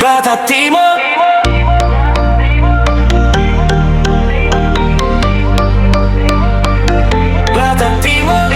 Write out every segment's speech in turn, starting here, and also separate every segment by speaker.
Speaker 1: Batak Timur, Batak Timur.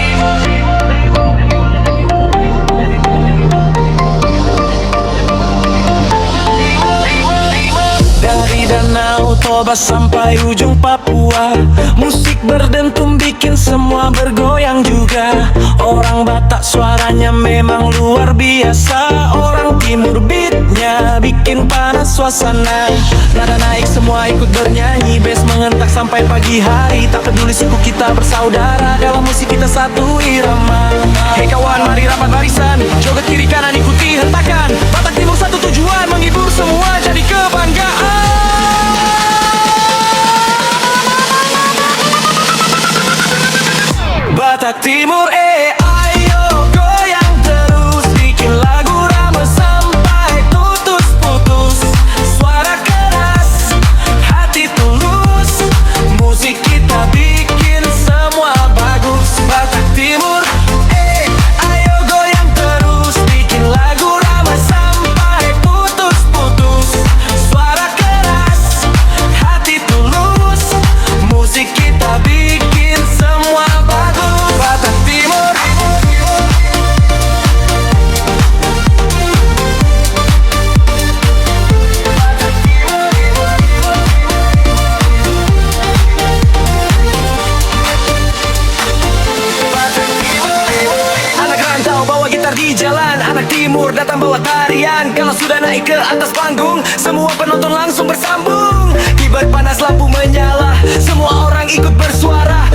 Speaker 1: Dari Danau Toba sampai ujung Papua, musik berdentum bikin semua bergoyang juga. Orang Batak suaranya memang luar biasa. Orang Timur beatnya bikin panas suasana. Nada naik semua ikut bernyanyi, bass mengentak sampai pagi hari. Tak peduli suku kita bersaudara, dalam musik kita satu irama. Hei kawan, mari rapat barisan, joget kiri kanan ikuti hentakan. Batak Timur satu tujuan, menghibur semua jadi kebanggaan. Batak Timur, ayo goyang terus, bikin lagu rame sampai putus-putus. Suara keras, hati tulus, musik kita bikin semua bagus. Batak Timur, ayo goyang terus, bikin lagu rame sampai putus-putus. Suara keras, hati tulus, musik kita bikin semua bagus. Batak Timur, anak rantau bawa gitar di jalan, anak timur datang bawa tarian. Kalau sudah naik ke atas panggung, semua penonton langsung bersambung. Kibar panas lampu menyala, semua orang ikut bersuara.